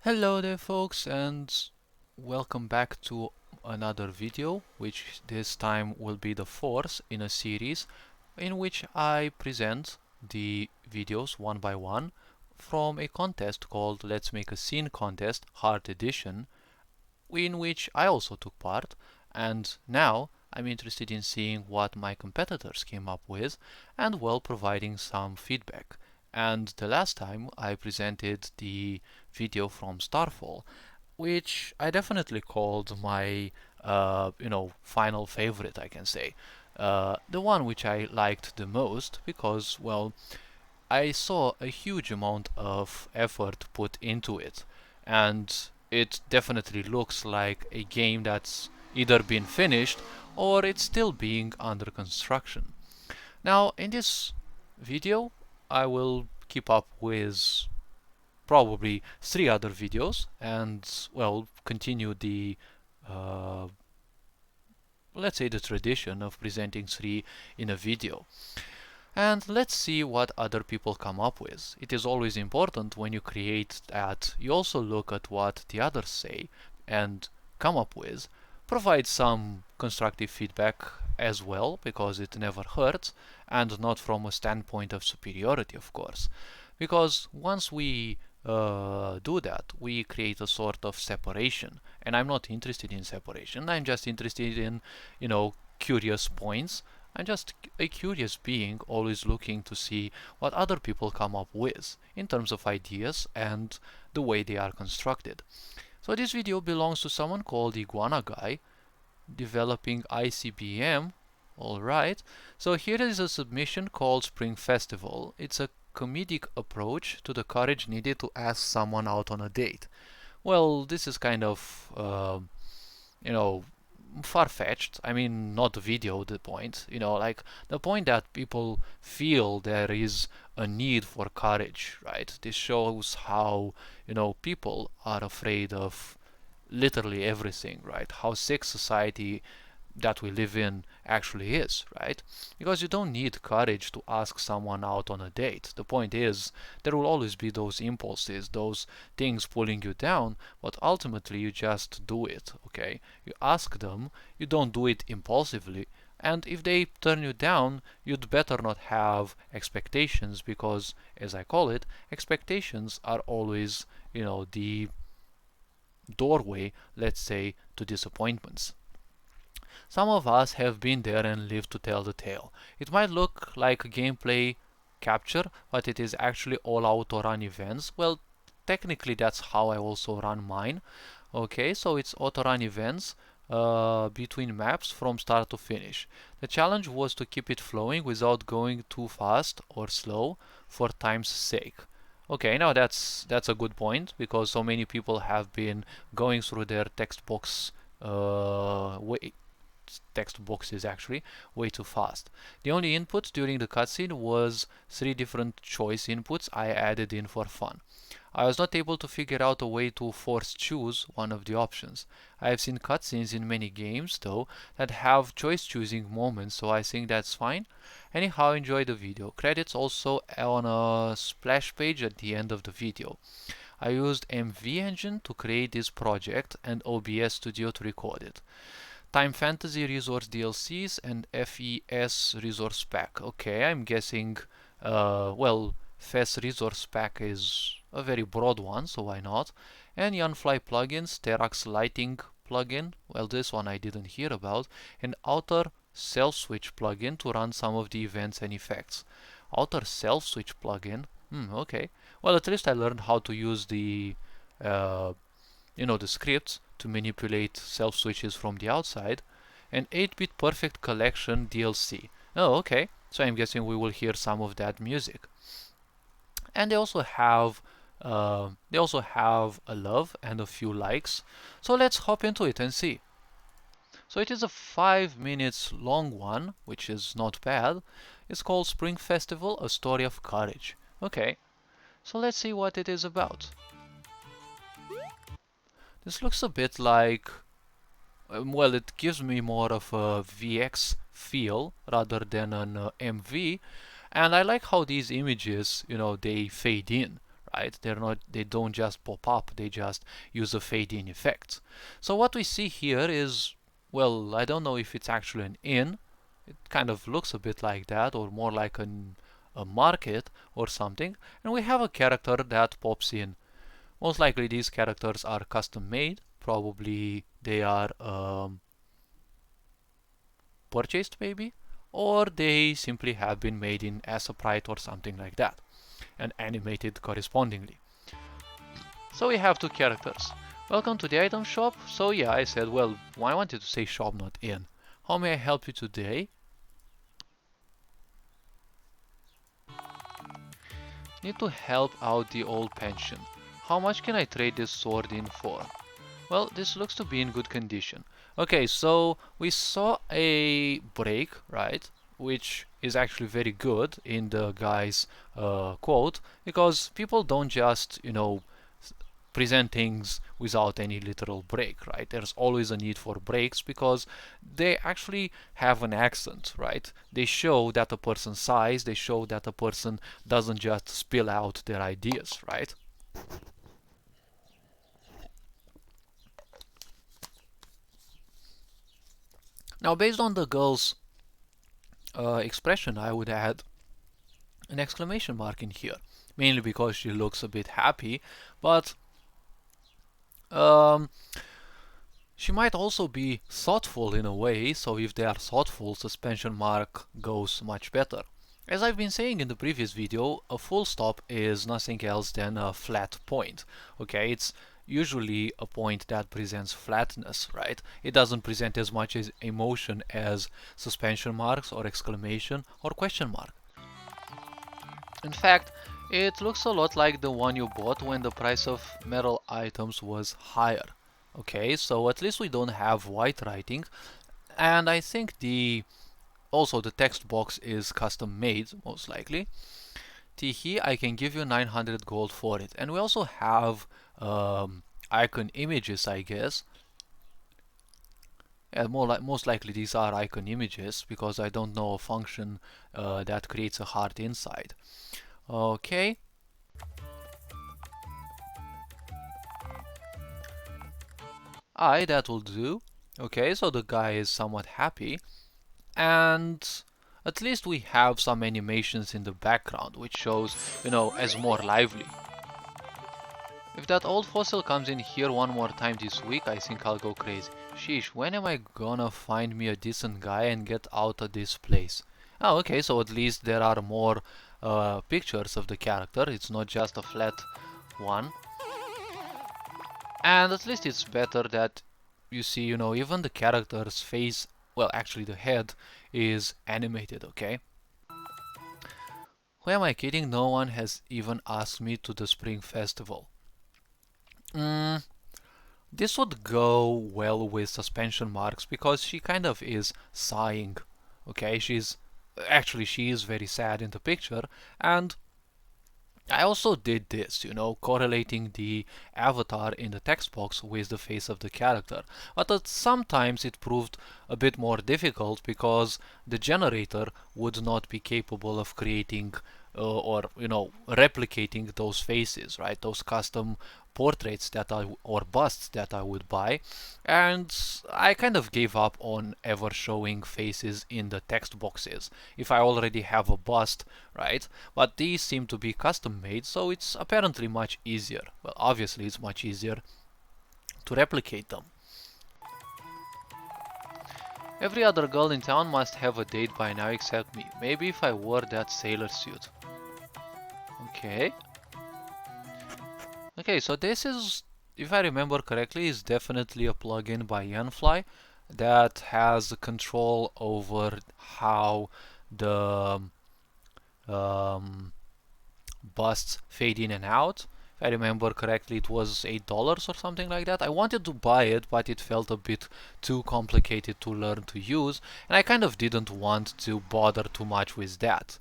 Hello there folks, and welcome back to another video, which this time will be the fourth in a series in which I present the videos one by one from a contest called Let's Make a Scene Contest Hard Edition, in which I also took part, and now I'm interested in seeing what my competitors came up with and well providing some feedback. And the last time I presented the video from Starfall, which I definitely called my final favorite, I can say. The one which I liked the most because, well, I saw a huge amount of effort put into it, and it definitely looks like a game that's either been finished or it's still being under construction. Now, in this video, I will keep up with probably three other videos and, well, continue the uh, let's say the tradition of presenting three in a video. And let's see what other people come up with. It is always important when you create that you also look at what the others say and come up with. Provide some constructive feedback as well, because it never hurts, and not from a standpoint of superiority, of course. Because once we do that, we create a sort of separation. And I'm not interested in separation. I'm just interested in, curious points. I'm just a curious being, always looking to see what other people come up with in terms of ideas and the way they are constructed. So this video belongs to someone called Iguana Guy, developing ICBM. Alright, so here is a submission called Spring Festival. It's a comedic approach to the courage needed to ask someone out on a date. Well, this is kind of, you know, far-fetched. I mean, not the video, the point. Like the point that people feel there is a need for courage, right? This shows how, people are afraid of literally everything, right? How sick society that we live in actually is, right? Because you don't need courage to ask someone out on a date. The point is, there will always be those impulses, those things pulling you down, but ultimately you just do it, okay? You ask them, you don't do it impulsively, and if they turn you down, you'd better not have expectations because, as I call it, expectations are always, the doorway, let's say, to disappointments. Some of us have been there and lived to tell the tale. It might look like gameplay capture, but it is actually all auto-run events. Well, technically that's how I also run mine. Okay, so it's auto-run events between maps from start to finish. The challenge was to keep it flowing without going too fast or slow for time's sake. Okay, now that's a good point because so many people have been going through their text boxes actually way too fast. The only input during the cutscene was three different choice inputs I added in for fun. I was not able to figure out a way to force choose one of the options. I have seen cutscenes in many games though that have choice choosing moments, so I think that's fine. Anyhow, enjoy the video. Credits also on a splash page at the end of the video. I used MV Engine to create this project and OBS Studio to record it. Time Fantasy Resource DLCs and FES Resource Pack. Okay, I'm guessing, well, FES Resource Pack is a very broad one, so why not? And Yanfly plugins, Terax Lighting plugin, well, this one I didn't hear about, and Outer Self Switch plugin to run some of the events and effects. Outer Self Switch plugin, okay. Well, at least I learned how to use uh, the scripts to manipulate self switches from the outside, and 8-bit perfect collection DLC. Oh, okay. So I'm guessing we will hear some of that music. And they also have a love and a few likes. So let's hop into it and see. So it is a 5 minutes long one, which is not bad. It's called Spring Festival: A Story of Courage. Okay. So let's see what it is about. This looks a bit like, well, it gives me more of a VX feel rather than an MV, and I like how these images, they fade in, right? They don't just pop up, they just use a fade-in effect. So what we see here is, well, I don't know if it's actually an inn. It kind of looks a bit like that, or more like a market or something. And we have a character that pops in. Most likely these characters are custom made. Probably they are purchased maybe, or they simply have been made in QSprite or something like that and animated correspondingly. So we have two characters. Welcome to the item shop. So yeah, I said, well, I wanted to say shop, not inn. How may I help you today? Need to help out the old pension. How much can I trade this sword in for? Well, this looks to be in good condition. Okay, so we saw a break, right? Which is actually very good in the guy's quote, because people don't just, present things without any literal break, right? There's always a need for breaks because they actually have an accent, right? They show that a person sighs, they show that a person doesn't just spill out their ideas, right? Now, based on the girl's expression, I would add an exclamation mark in here, mainly because she looks a bit happy, but she might also be thoughtful in a way, so if they are thoughtful, suspension mark goes much better. As I've been saying in the previous video, a full stop is nothing else than a flat point. Okay, it's usually a point that presents flatness, right? It doesn't present as much as emotion as suspension marks or exclamation or question mark. In fact, it looks a lot like the one you bought when the price of metal items was higher. Okay, so at least we don't have white writing, and I think also the text box is custom made, most likely. Tihi, I can give you 900 gold for it. And we also have icon images, I guess. Yeah, most likely these are icon images because I don't know a function that creates a heart inside. Okay. That will do. Okay, so the guy is somewhat happy. And at least we have some animations in the background, which shows, as more lively. If that old fossil comes in here one more time this week, I think I'll go crazy. Sheesh, when am I gonna find me a decent guy and get out of this place? Oh, okay, so at least there are more pictures of the character. It's not just a flat one. And at least it's better that you see, even the character's face, well, actually the head is animated, okay? Who am I kidding? No one has even asked me to the Spring Festival. This would go well with suspension marks because she kind of is sighing, okay? She is very sad in the picture, and I also did this, correlating the avatar in the text box with the face of the character. But sometimes it proved a bit more difficult because the generator would not be capable of creating or replicating those faces, right? Those custom portraits or busts that I would buy, and I kind of gave up on ever showing faces in the text boxes if I already have a bust, right? But these seem to be custom made, so it's apparently much easier. Well, obviously it's much easier to replicate them. Every other girl in town must have a date by now except me. Maybe if I wore that sailor suit. Okay. Okay, so this is, if I remember correctly, is definitely a plugin by Yanfly that has control over how the busts fade in and out. If I remember correctly, it was $8 or something like that. I wanted to buy it, but it felt a bit too complicated to learn to use, and I kind of didn't want to bother too much with that.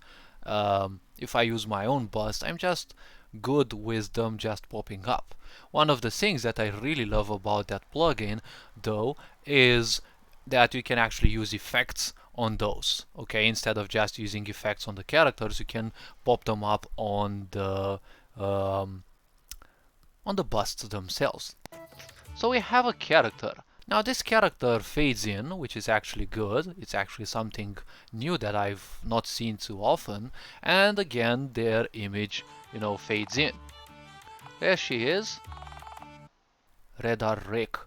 If I use my own bust, I'm just good with them just popping up. One of the things that I really love about that plugin, though, is that you can actually use effects on those. Okay, instead of just using effects on the characters, you can pop them up on the um, on the busts themselves. So we have a character. Now this character fades in, which is actually good. It's actually something new that I've not seen too often. And again, their image, fades in. There she is. Redar Rick.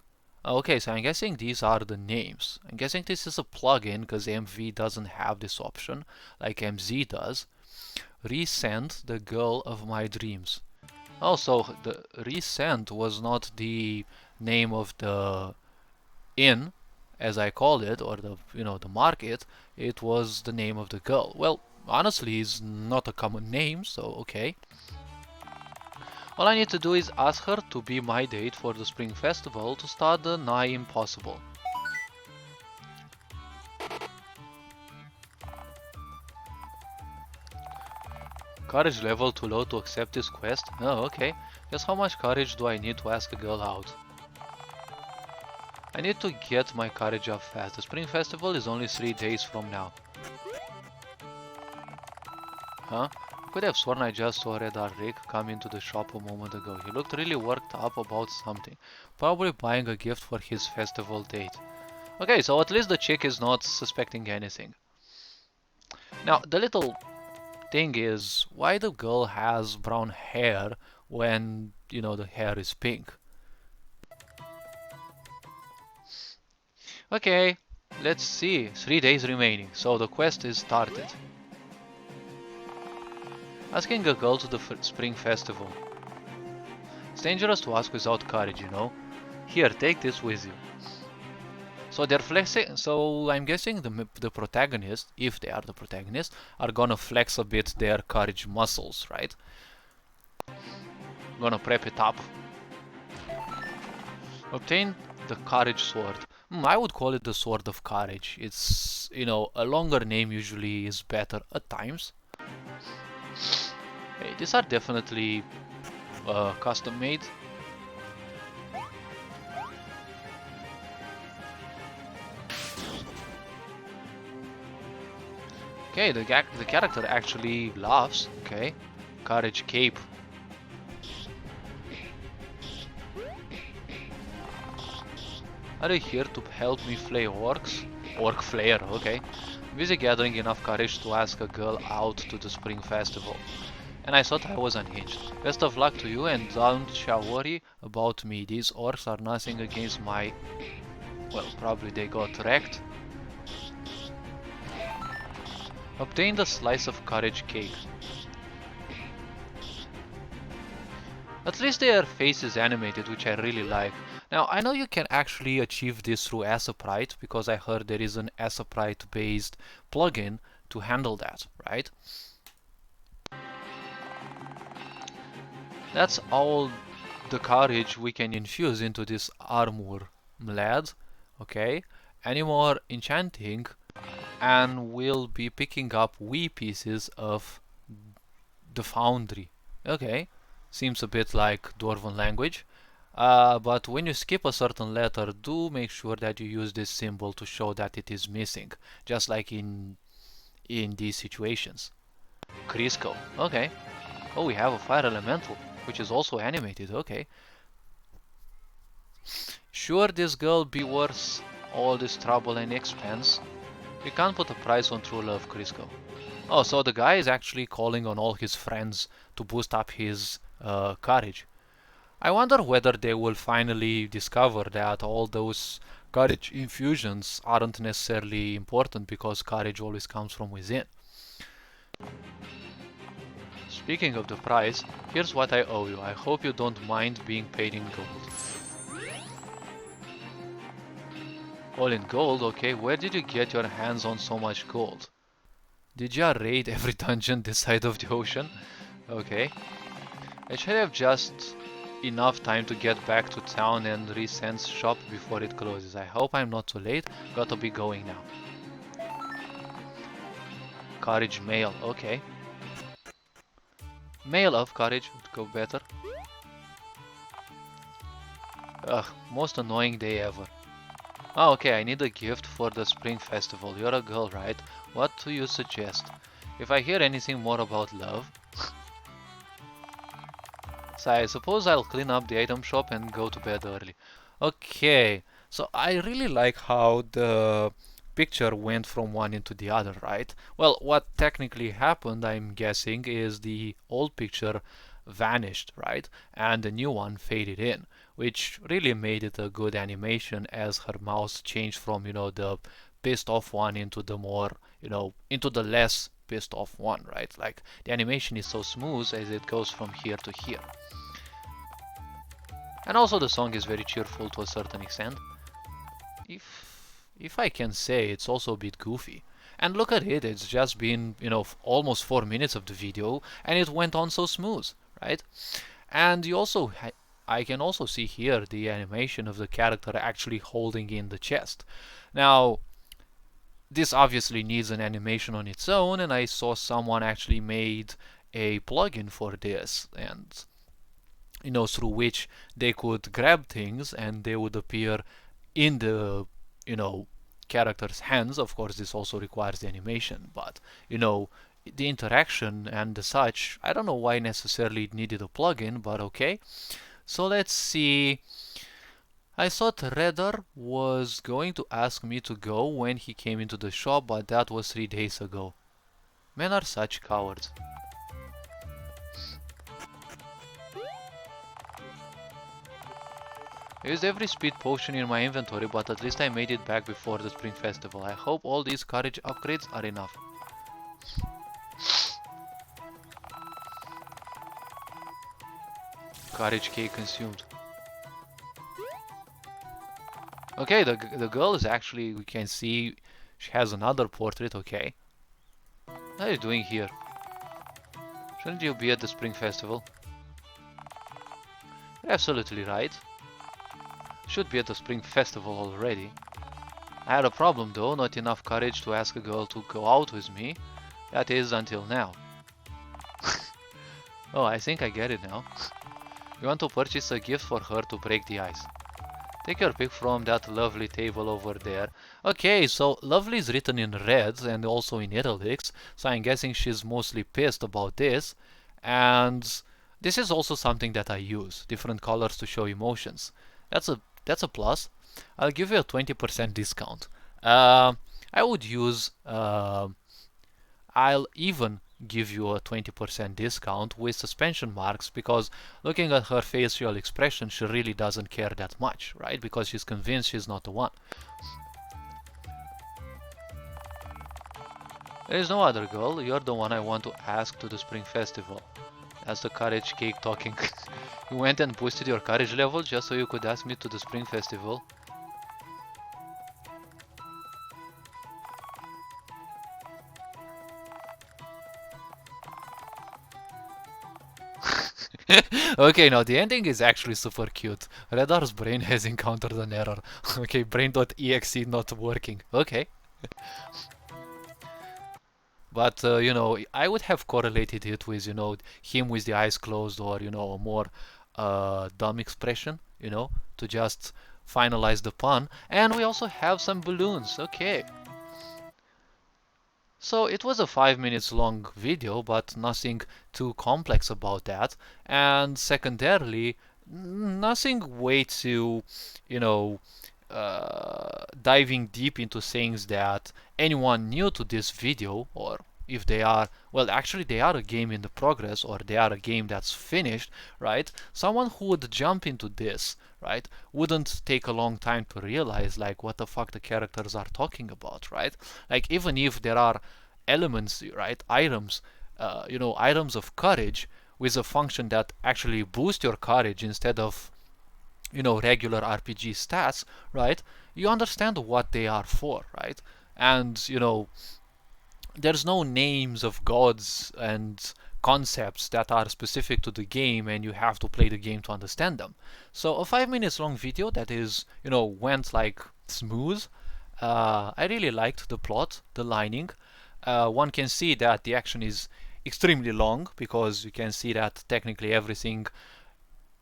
Okay, so I'm guessing these are the names. I'm guessing this is a plugin because MV doesn't have this option like MZ does. Resend the girl of my dreams. Also, the Resend was not the name of the inn, as I called it, or the market. It was the name of the girl. Well, honestly, it's not a common name, so okay. All I need to do is ask her to be my date for the Spring Festival to start the nigh impossible. Courage level too low to accept this quest? Oh, okay. Just how much courage do I need to ask a girl out? I need to get my courage up fast. The Spring Festival is only 3 days from now. Huh? I could have sworn I just saw Redar Rick come into the shop a moment ago. He looked really worked up about something. Probably buying a gift for his festival date. Okay, so at least the chick is not suspecting anything. Now, the little thing is, why the girl has brown hair when, the hair is pink? Okay, let's see. 3 days remaining, so the quest is started. Asking a girl to the Spring Festival. It's dangerous to ask without courage, Here, take this with you. So they're flexing. So I'm guessing the protagonist, if they are the protagonist, are gonna flex a bit their courage muscles, right? Gonna prep it up. Obtain the courage sword. I would call it the sword of courage. It's, a longer name usually is better at times. Hey, these are definitely custom made. Okay, the character actually laughs. Okay, courage cape. Are you here to help me flay orcs? Orc flayer, okay. Busy gathering enough courage to ask a girl out to the Spring Festival. And I thought I was unhinged. Best of luck to you and don't shall worry about me. These orcs are nothing against my... Well, probably they got wrecked. Obtain the slice of courage cake. At least their face is animated, which I really like. Now, I know you can actually achieve this through QSprite, because I heard there is an QSprite based plugin to handle that, right? That's all the courage we can infuse into this armor, lad. Okay, any more enchanting and we'll be picking up wee pieces of the foundry. Okay, seems a bit like Dwarven language. But when you skip a certain letter, do make sure that you use this symbol to show that it is missing, just like in these situations. Crisco, okay. Oh, we have a fire elemental, which is also animated, okay. Sure, this girl be worth all this trouble and expense. You can't put a price on true love, Crisco. Oh, so the guy is actually calling on all his friends to boost up his courage. I wonder whether they will finally discover that all those courage infusions aren't necessarily important because courage always comes from within. Speaking of the price, here's what I owe you. I hope you don't mind being paid in gold. All in gold, okay. Where did you get your hands on so much gold? Did you raid every dungeon this side of the ocean? Okay. I should have just enough time to get back to town and Resend's shop before it closes. I hope I'm not too late. Gotta be going now. Courage mail, okay. Mail of courage would go better. Ugh, most annoying day ever. Oh, okay, I need a gift for the Spring Festival. You're a girl, right? What do you suggest? If I hear anything more about love... So I suppose I'll clean up the item shop and go to bed early. Okay, so I really like how the picture went from one into the other, right? Well, what technically happened, I'm guessing, is the old picture vanished, right? And the new one faded in, which really made it a good animation as her mouse changed from, the pissed off one into the more, into the less pissed off one, right? Like the animation is so smooth as it goes from here to here. And also the song is very cheerful to a certain extent. If I can say, it's also a bit goofy. And look at it, it's just been, almost 4 minutes of the video and it went on so smooth, right? And you also I can also see here the animation of the character actually holding in the chest. Now, this obviously needs an animation on its own, and I saw someone actually made a plugin for this, and through which they could grab things and they would appear in the character's hands. Of course, this also requires the animation, but the interaction and the such, I don't know why necessarily it needed a plugin, but okay. So let's see. I thought Redder was going to ask me to go when he came into the shop, but that was 3 days ago. Men are such cowards. I used every speed potion in my inventory, but at least I made it back before the Spring Festival. I hope all these courage upgrades are enough. Courage cake consumed. Okay, the girl is actually, we can see, she has another portrait, okay. What are you doing here? Shouldn't you be at the Spring Festival? You're absolutely right. Should be at the Spring Festival already. I had a problem though, not enough courage to ask a girl to go out with me. That is, until now. Oh, I think I get it now. You want to purchase a gift for her to break the ice. Take your pick from that lovely table over there. Okay, so lovely is written in red and also in italics, so I'm guessing she's mostly pissed about this. And this is also something that I use, different colors to show emotions. That's a plus. I'll give you a 20% discount. I would use, I'll even give you a 20% discount with suspension marks, because looking at her facial expression, she really doesn't care that much, right? Because she's convinced she's not the one. There is no other girl. You're the one I want to ask to the Spring Festival. That's the courage cake talking. You went and boosted your courage level just so you could ask me to the Spring Festival. Okay, now the ending is actually super cute. Radar's brain has encountered an error. Okay, brain.exe not working. Okay. But, I would have correlated it with, him with the eyes closed, or, a more dumb expression, to just finalize the pun. And we also have some balloons. Okay. So it was a 5 minutes long video, but nothing too complex about that. And secondarily, nothing way too, diving deep into things that anyone new to this video, or if they are, well, actually they are a game in the progress, or they are a game that's finished, right? Someone who would jump into this, right, wouldn't take a long time to realize like what the fuck the characters are talking about, right? Like, even if there are elements, right, items, items of courage with a function that actually boost your courage instead of regular RPG stats, right? You understand what they are for, right? And there's no names of gods and concepts that are specific to the game, and you have to play the game to understand them. So a 5 minutes long video that is, went like smooth. I really liked the plot, the lining. One can see that the action is extremely long, because you can see that technically everything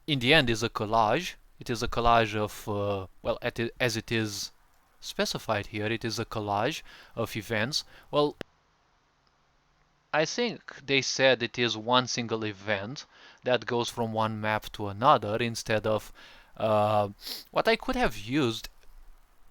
in the end is a collage. It is a collage of, well, as it is specified here, it is a collage of events. Well, I think they said it is one single event that goes from one map to another instead of what I could have used,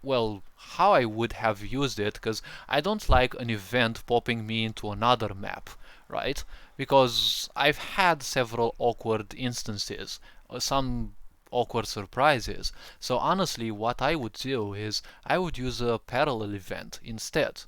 well, how I would have used it, because I don't like an event popping me into another map, right? Because I've had several awkward instances, some awkward surprises. So honestly, what I would do is I would use a parallel event instead,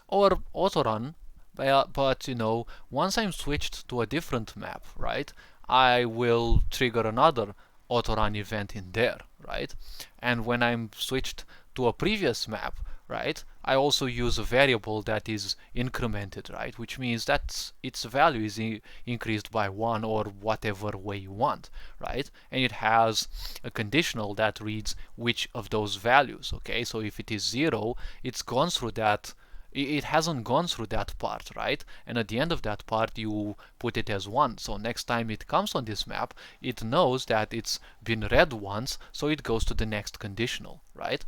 or autorun. But you know, once I'm switched to a different map, right, I will trigger another autorun event in there, right? And when I'm switched to a previous map, right, I also use a variable that is incremented, right, which means that its value is increased by 1 or whatever way you want, right? And it has a conditional that reads which of those values, okay? So if it is 0, it's gone through that, it hasn't gone through that part, right? And at the end of that part you put it as 1. So next time it comes on this map, it knows that it's been read once, so it goes to the next conditional, right?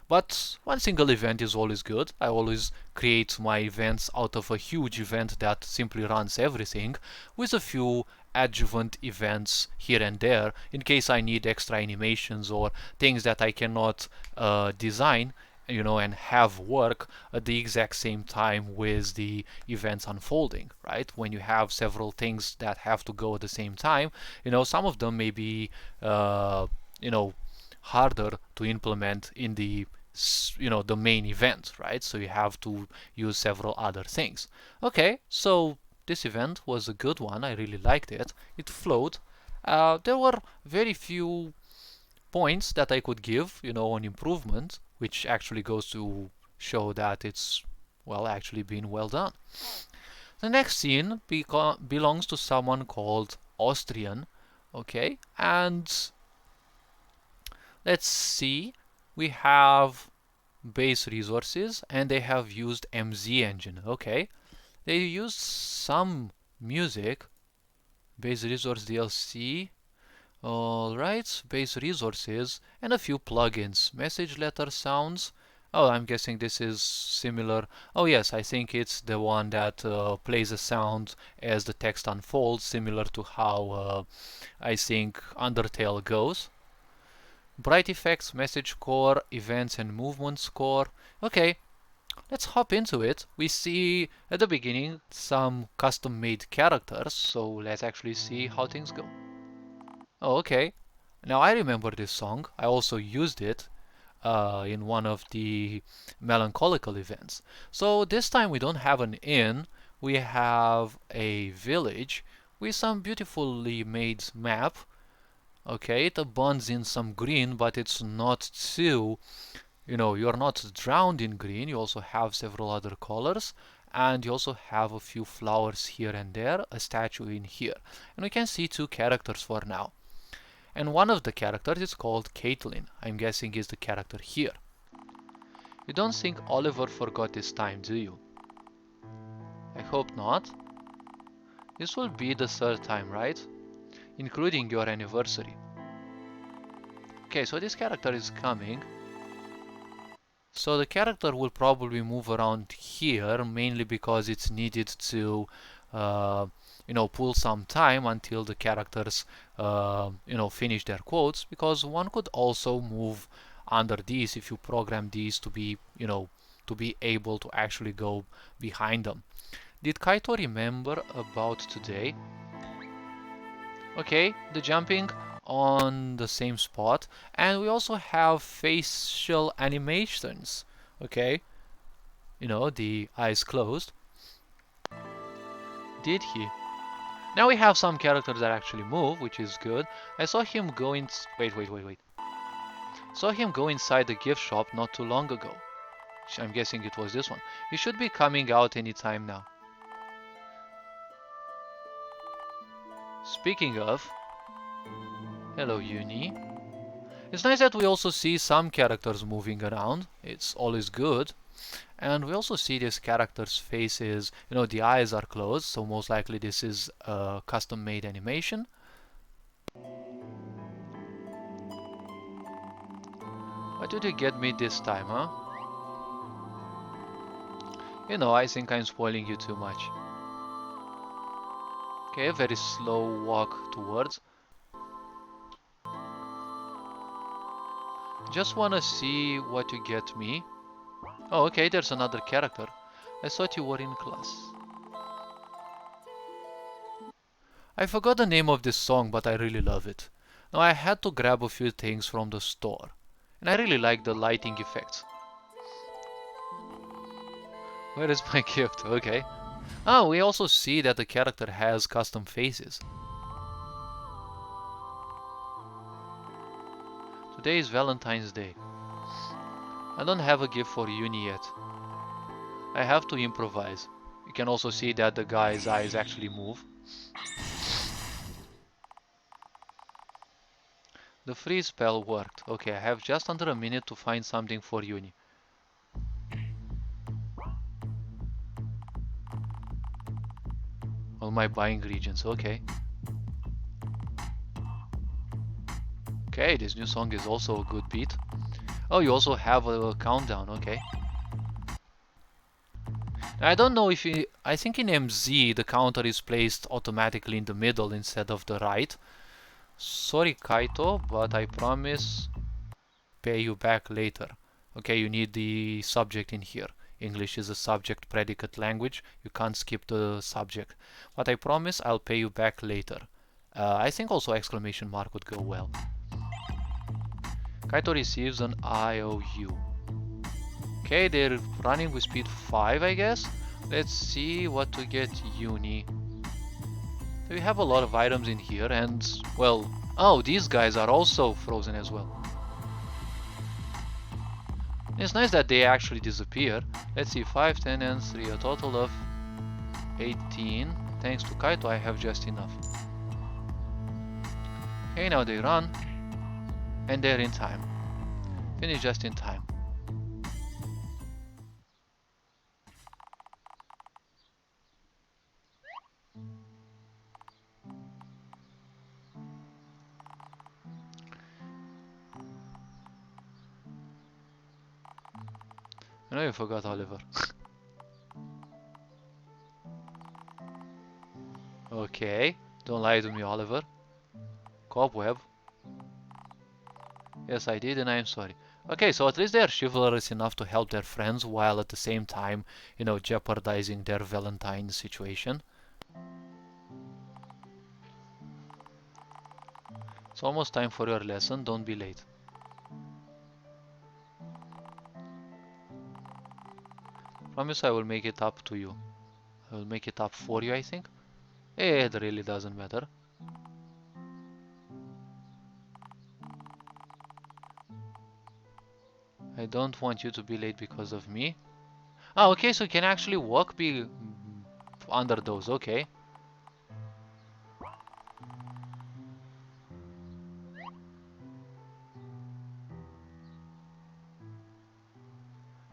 But one single event is always good. I always create my events out of a huge event that simply runs everything, with a few adjuvant events here and there in case I need extra animations or things that I cannot design, you know, and have work at the exact same time with the events unfolding, right? When you have several things that have to go at the same time, you know, some of them may be, you know, harder to implement in the, you know, the main event, right? So you have to use several other things. Okay, so this event was a good one. I really liked it. It flowed. There were very few points that I could give, you know, on improvement, which actually goes to show that it's, well, actually been well done. The next scene belongs to someone called Austrian, okay, and let's see, we have base resources and they have used MZ engine, okay. They used some music, base resource DLC, alright, base resources, and a few plugins. Message letter sounds. Oh, I'm guessing this is similar. Oh yes, I think it's the one that plays a sound as the text unfolds, similar to how I think Undertale goes. Bright effects, message core, events and movement score. Okay, let's hop into it. We see at the beginning some custom made characters, so let's actually see how things go. Oh, okay. Now I remember this song. I also used it in one of the melancholical events. So this time we don't have an inn, we have a village with some beautifully made map. Okay, it abounds in some green, but it's not too, you know, you're not drowned in green. You also have several other colors, and you also have a few flowers here and there, a statue in here. And we can see two characters for now. And one of the characters is called Caitlin. I'm guessing is the character here. You don't think Oliver forgot this time, do you? I hope not. This will be the third time, right? Including your anniversary. Okay, so this character is coming. So the character will probably move around here, mainly because it's needed to you know, pull some time until the characters you know, finish their quotes, because one could also move under these if you program these to be, you know, to be able to actually go behind them. Did Kaito remember about today? Okay, the jumping on the same spot, and we also have facial animations. Okay, you know, the eyes closed. Did he? Now we have some characters that actually move, which is good. I saw him go in. Wait. Saw him go inside the gift shop not too long ago. I'm guessing it was this one. He should be coming out anytime now. Speaking of, hello Uni. It's nice that we also see some characters moving around. It's always good. And we also see this character's faces, you know, the eyes are closed, so most likely this is a custom made animation. What did you get me this time, huh? You know, I think I'm spoiling you too much. Okay, a very slow walk towards. Just wanna see what you get me. Oh, okay, there's another character. I thought you were in class. I forgot the name of this song, but I really love it. Now I had to grab a few things from the store. And I really like the lighting effects. Where is my gift? Okay. Oh, we also see that the character has custom faces. Today is Valentine's Day. I don't have a gift for Uni yet. I have to improvise. You can also see that the guy's eyes actually move. The freeze spell worked. Okay, I have just under a minute to find something for Uni. All my buying regions, okay. Okay, this new song is also a good beat. Oh, you also have a countdown, okay. I don't know if you... I think in MZ the counter is placed automatically in the middle instead of the right. Sorry Kaito, but I promise pay you back later. Okay, you need the subject in here. English is a subject predicate language. You can't skip the subject. But I promise I'll pay you back later. I think also exclamation mark would go well. Kaito receives an IOU. Okay, they're running with speed 5, I guess. Let's see what to get Uni. So we have a lot of items in here and, well... Oh, these guys are also frozen as well. It's nice that they actually disappear. Let's see, 5, 10 and 3, a total of 18. Thanks to Kaito I have just enough. Okay, now they run. And they're in time. Finish just in time. I know you forgot Oliver. Okay, don't lie to me, Oliver. Cobweb. Yes, I did, and I am sorry. Okay, so at least they are chivalrous enough to help their friends while at the same time, you know, jeopardizing their Valentine situation. It's almost time for your lesson, don't be late. Promise I will make it up to you. I will make it up for you, I think. It really doesn't matter. I don't want you to be late because of me. Ah, okay, so you can actually walk under those, okay.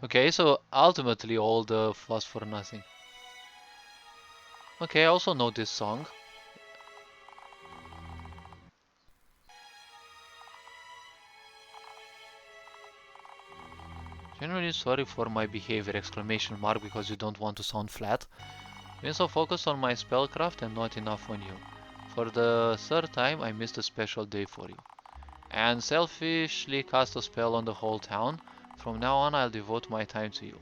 Okay, so ultimately all the fuss for nothing. Okay, I also know this song. Genuinely sorry for my behavior, exclamation mark, because you don't want to sound flat. Been so focused on my spellcraft and not enough on you. For the third time, I missed a special day for you. And selfishly cast a spell on the whole town. From now on, I'll devote my time to you.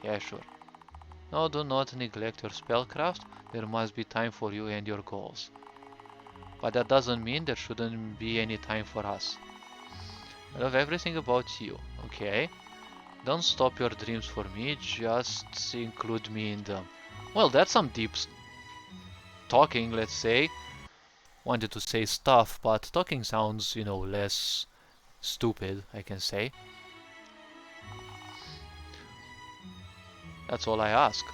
Yeah, sure. No, do not neglect your spellcraft. There must be time for you and your goals. But that doesn't mean there shouldn't be any time for us. I love everything about you, okay? Don't stop your dreams for me, just include me in them. Well, that's some deep talking, let's say. Wanted to say stuff, but talking sounds, you know, less stupid, I can say. That's all I ask.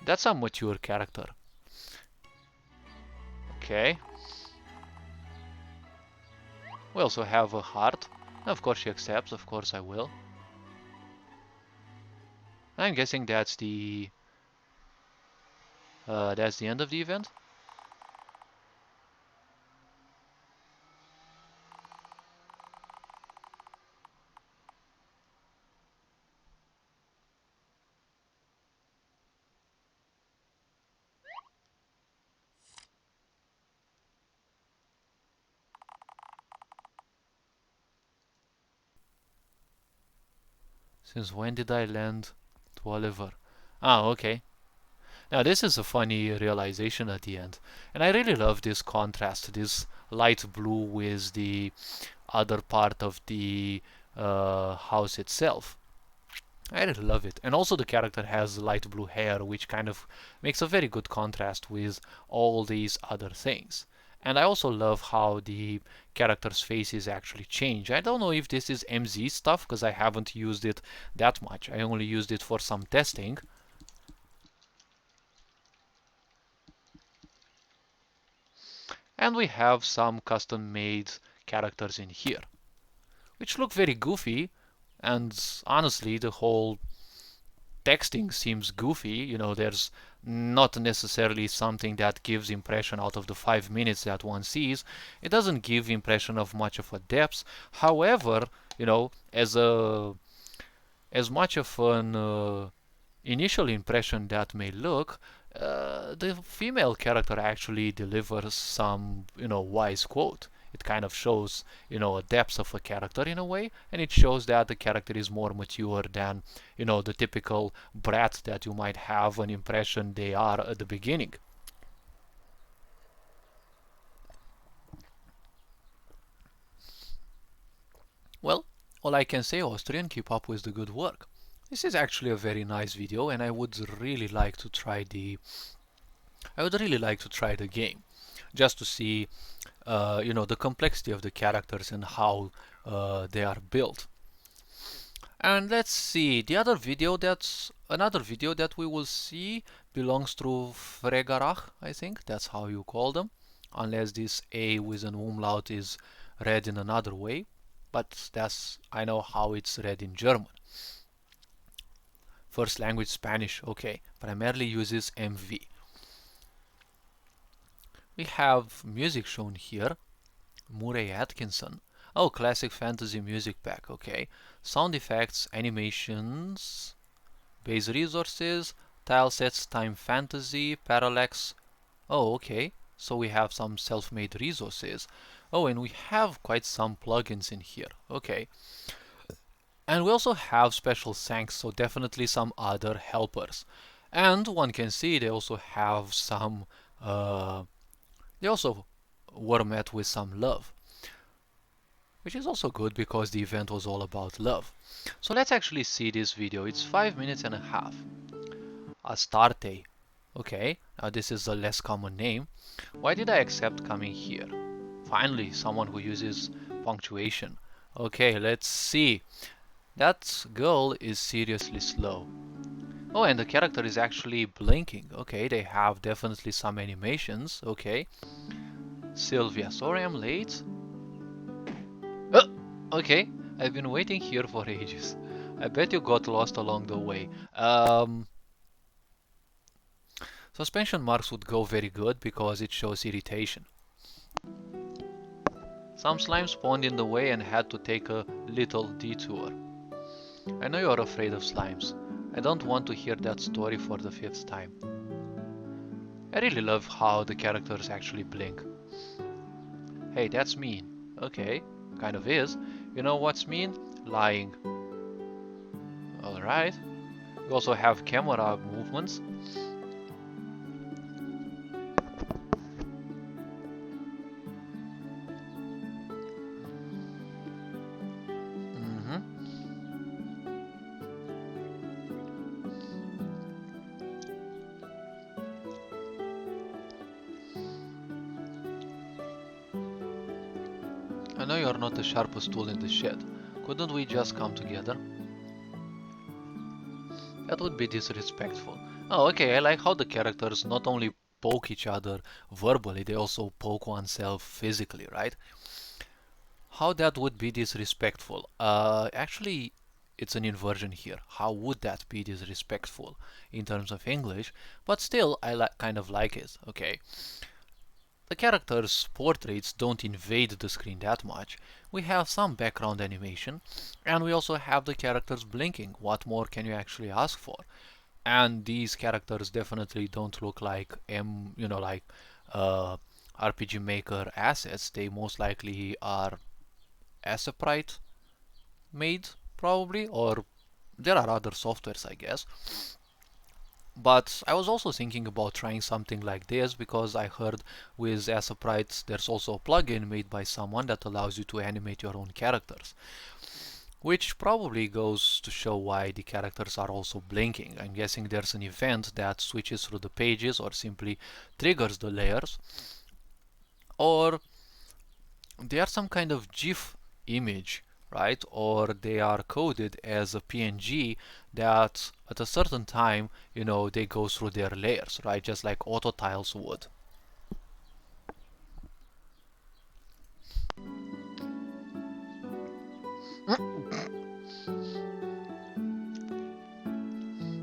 That's a mature character. Okay. We also have a heart. Of course she accepts, of course I will. I'm guessing that's the end of the event. Since when did I lend to Oliver? Ah, okay. Now this is a funny realization at the end. And I really love this contrast, this light blue with the other part of the house itself. I really love it. And also the character has light blue hair, which kind of makes a very good contrast with all these other things. And I also love how the character's faces actually change. I don't know if this is MZ stuff, because I haven't used it that much. I only used it for some testing. And we have some custom-made characters in here, which look very goofy. And honestly, the whole texting seems goofy. There's not necessarily something that gives impression out of the 5 minutes that one sees. It doesn't give impression of much of a depth. However, as much of an initial impression that may look, the female character actually delivers some, wise quote. It kind of shows, a depth of a character in a way, and it shows that the character is more mature than, the typical brat that you might have an impression they are at the beginning. Well, all I can say, Austrian, keep up with the good work. This is actually a very nice video, and I would really like to try the game, just to see, the complexity of the characters and how they are built. And let's see, another video that we will see belongs to Fregarach, I think that's how you call them, unless this A with an umlaut is read in another way, but I know how it's read in German. First language Spanish, okay, primarily uses MV. We have music shown here, Murray Atkinson. Oh, classic fantasy music pack, okay. Sound effects, animations, base resources, tile sets, time fantasy, parallax. Oh, okay. So we have some self-made resources. Oh, and we have quite some plugins in here. Okay. And we also have special thanks, so definitely some other helpers. And one can see they also have some, they also were met with some love, which is also good because the event was all about love. So let's actually see this video. It's 5 minutes and a half. Astarte. Okay, now this is a less common name. Why did I accept coming here? Finally, someone who uses punctuation. Okay, let's see. That girl is seriously slow. Oh, and the character is actually blinking. Okay, they have definitely some animations. Okay. Sylvia, sorry I'm late. Okay, I've been waiting here for ages. I bet you got lost along the way. Suspension marks would go very good because it shows irritation. Some slime spawned in the way and had to take a little detour. I know you're afraid of slimes. I don't want to hear that story for the 5th time. I really love how the characters actually blink. Hey, that's mean. Okay, kind of is. You know what's mean? Lying. Alright. We also have camera movements. I know you're not the sharpest tool in the shed. Couldn't we just come together? That would be disrespectful. Oh, okay, I like how the characters not only poke each other verbally, they also poke oneself physically, right? How that would be disrespectful? Actually, it's an inversion here. How would that be disrespectful in terms of English? But still, I kind of like it, okay? The characters' portraits don't invade the screen that much. We have some background animation, and we also have the characters blinking. What more can you actually ask for? And these characters definitely don't look like RPG Maker assets. They most likely are QSprite made, probably, or there are other softwares, I guess. But I was also thinking about trying something like this because I heard with QSprite there's also a plugin made by someone that allows you to animate your own characters. Which probably goes to show why the characters are also blinking. I'm guessing there's an event that switches through the pages or simply triggers the layers. Or they are some kind of GIF image, right? Or they are coded as a PNG that at a certain time, they go through their layers, right? Just like auto tiles would.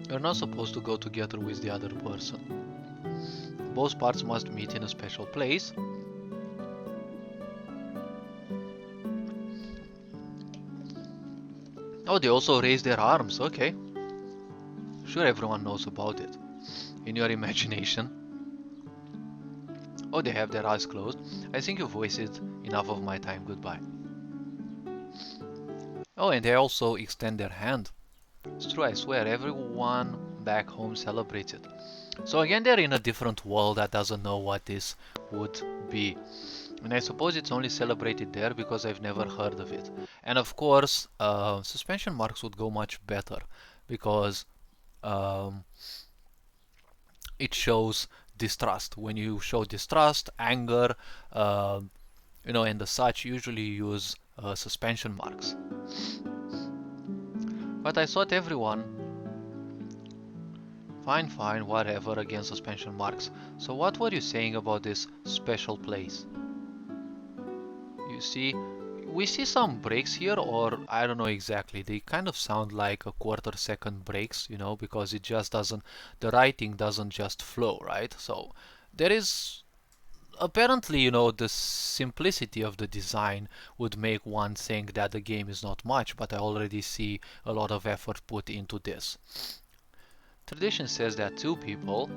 You're not supposed to go together with the other person. Both parts must meet in a special place. Oh, they also raise their arms, okay. Sure, everyone knows about it. In your imagination. Oh, they have their eyes closed. I think you've wasted enough of my time, goodbye. Oh, and they also extend their hand. It's true, I swear, everyone back home celebrates it. So again, they're in a different world that doesn't know what this would be. And I suppose it's only celebrated there because I've never heard of it. And of course, suspension marks would go much better because um, it shows distrust. When you show distrust, anger, uh, and the such, usually use suspension marks. But I thought everyone, fine, whatever, again suspension marks. So what were you saying about this special place? You see, we see some breaks here, or I don't know exactly. They kind of sound like a quarter-second breaks, because it just doesn't, the writing doesn't just flow, right? So there is apparently, the simplicity of the design would make one think that the game is not much, but I already see a lot of effort put into this. Tradition says that two people,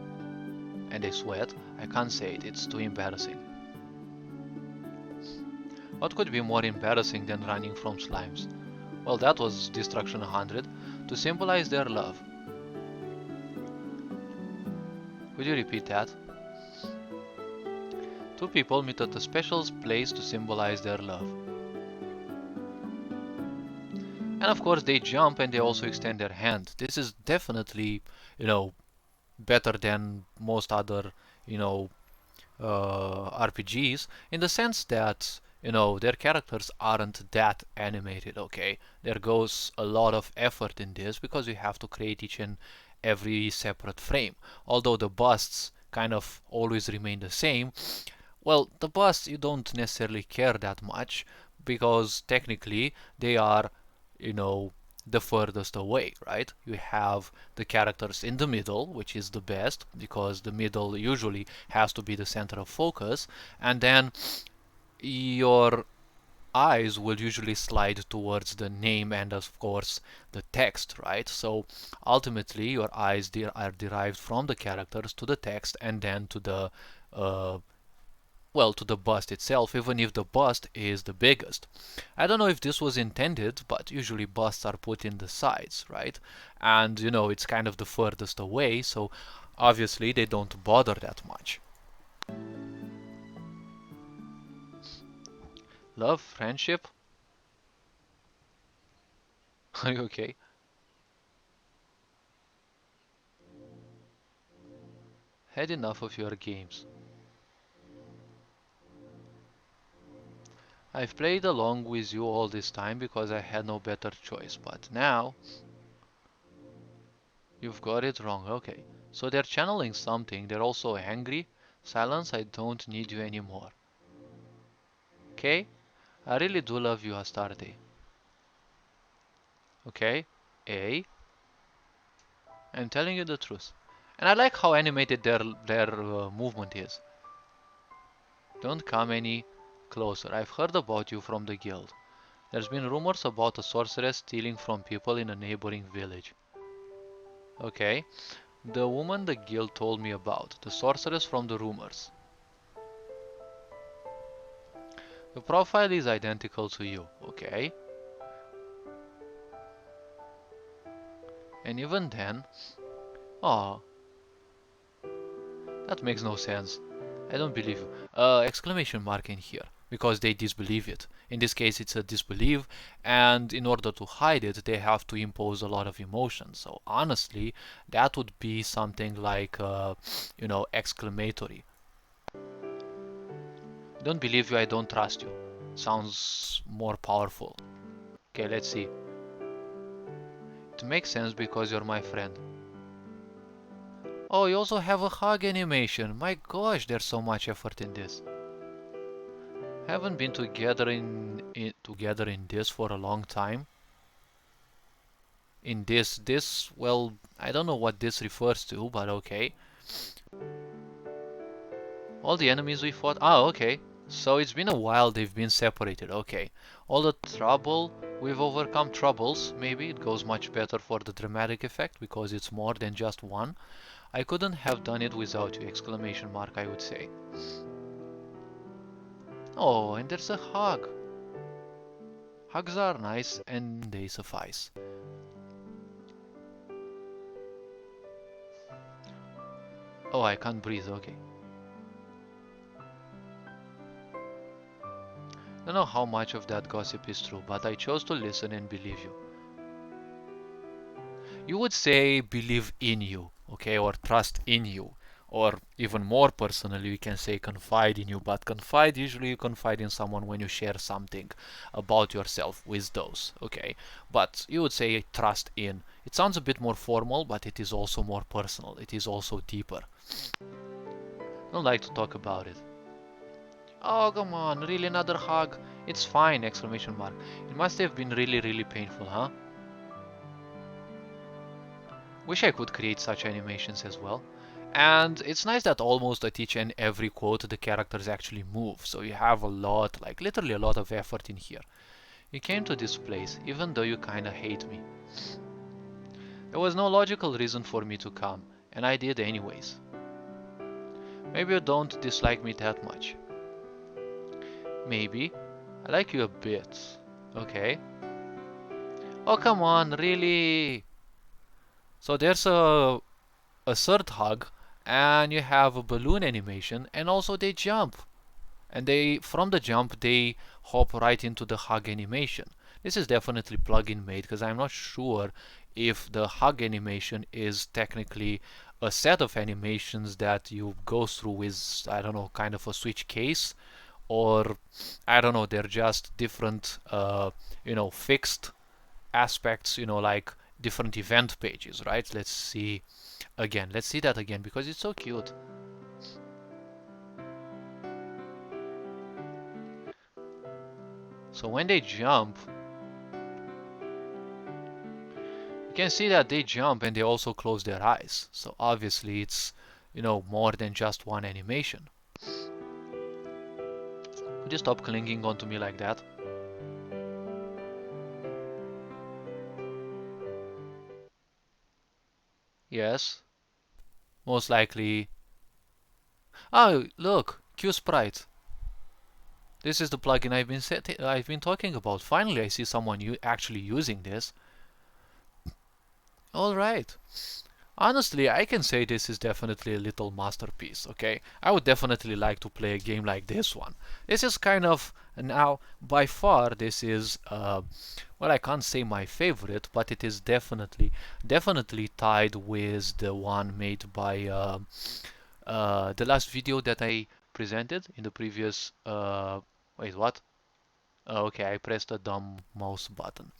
and they sweat, I can't say it, it's too embarrassing. What could be more embarrassing than running from slimes? Well, that was Destruction 100, to symbolize their love. Could you repeat that? Two people meet at a special place to symbolize their love. And of course they jump and they also extend their hand. This is definitely, better than most other, RPGs in the sense that, their characters aren't that animated, okay? There goes a lot of effort in this because you have to create each and every separate frame. Although the busts kind of always remain the same, well, the busts you don't necessarily care that much because technically they are, you know, the furthest away, right? You have the characters in the middle, which is the best because the middle usually has to be the center of focus, and then your eyes will usually slide towards the name and of course the text, right? So ultimately your eyes are derived from the characters to the text and then to the uh, to the bust itself, even if the bust is the biggest. I don't know if this was intended, but usually busts are put in the sides, right? And it's kind of the furthest away, so obviously they don't bother that much. Love, friendship? Are you okay? Had enough of your games. I've played along with you all this time because I had no better choice, but now you've got it wrong. Okay, so they're channeling something. They're also angry. Silence, I don't need you anymore. Okay? I really do love you, Astarte. Okay? A. I'm telling you the truth. And I like how animated their movement is. Don't come any closer. I've heard about you from the guild. There's been rumors about a sorceress stealing from people in a neighboring village. Okay. The woman the guild told me about. The sorceress from the rumors. The profile is identical to you. Okay. And even then... Oh, that makes no sense. I don't believe you. Exclamation mark in here, because they disbelieve it. In this case, it's a disbelief, and in order to hide it, they have to impose a lot of emotion. So honestly, that would be something like, exclamatory. Don't believe you, I don't trust you. Sounds more powerful. Okay, let's see. It makes sense because you're my friend. Oh, you also have a hug animation. My gosh, there's so much effort in this. Haven't been together in this for a long time. In this, well, I don't know what this refers to, but okay. All the enemies we fought. Ah, okay. So it's been a while they've been separated. Okay. All the trouble we've overcome, troubles, maybe it goes much better for the dramatic effect because it's more than just one. I couldn't have done it without you! Exclamation mark, I would say. Oh, and there's a hug. Hugs are nice and they suffice. Oh, I can't breathe, okay. Don't know how much of that gossip is true, but I chose to listen and believe you. You would say believe in you, okay, or trust in you. Or even more personally, we can say confide in you, but confide, usually you confide in someone when you share something about yourself with those, okay? But you would say trust in. It sounds a bit more formal, but it is also more personal. It is also deeper. I don't like to talk about it. Oh, come on, really another hug? It's fine! Exclamation mark. It must have been really, really painful, huh? Wish I could create such animations as well. And it's nice that almost at each and every quote the characters actually move, so you have a lot, like literally a lot of effort in here. You came to this place, even though you kinda hate me. There was no logical reason for me to come, and I did anyways. Maybe you don't dislike me that much. Maybe. I like you a bit. Okay. Oh, come on, really? So there's a third hug, and you have a balloon animation, and also they jump. And from the jump, they hop right into the hug animation. This is definitely plugin made, because I'm not sure if the hug animation is technically a set of animations that you go through with, I don't know, kind of a switch case, or I don't know, they're just different, fixed aspects, like different event pages, right? Let's see again. Let's see that again because it's so cute. So when they jump, you can see that they jump and they also close their eyes. So obviously it's, more than just one animation. Could you stop clinging onto me like that? Yes. Most likely. Oh, look, QSprite. This is the plugin I've been talking about. Finally, I see someone actually using this. All right. Honestly, I can say this is definitely a little masterpiece, okay? I would definitely like to play a game like this one. This is kind of, now, by far, this is, well, I can't say my favorite, but it is definitely tied with the one made by the last video that I presented in the previous, wait, what? Okay, I pressed a dumb mouse button.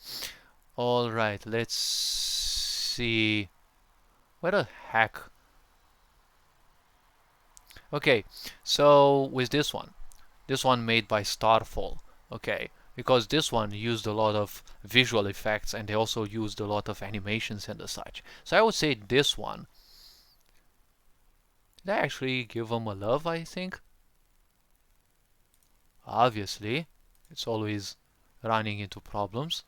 Alright, let's see. Where the heck? Okay, so with this one made by Starfall, okay, because this one used a lot of visual effects and they also used a lot of animations and the such. So I would say this one. Did I actually give them a love, I think? Obviously, it's always running into problems.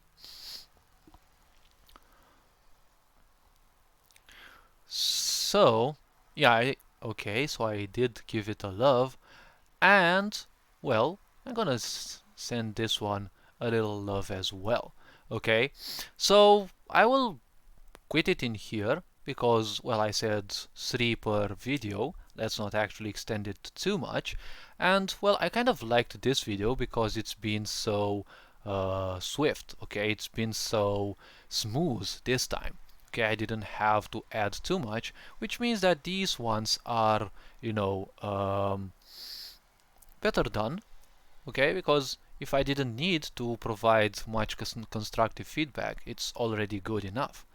So, yeah, okay, so I did give it a love, and, well, I'm gonna send this one a little love as well. Okay, so I will quit it in here because, well, I said 3 per video. Let's not actually extend it too much. And, well, I kind of liked this video because it's been so swift, okay? It's been so smooth this time. Okay, I didn't have to add too much, which means that these ones are, better done, okay? Because if I didn't need to provide much constructive feedback, it's already good enough.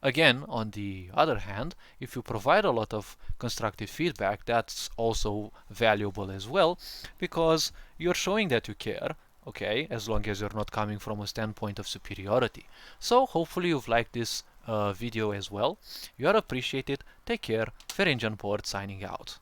Again, on the other hand, if you provide a lot of constructive feedback, that's also valuable as well, because you're showing that you care, okay, as long as you're not coming from a standpoint of superiority. So hopefully you've liked this video as well. You are appreciated. Take care. Ferengian Port signing out.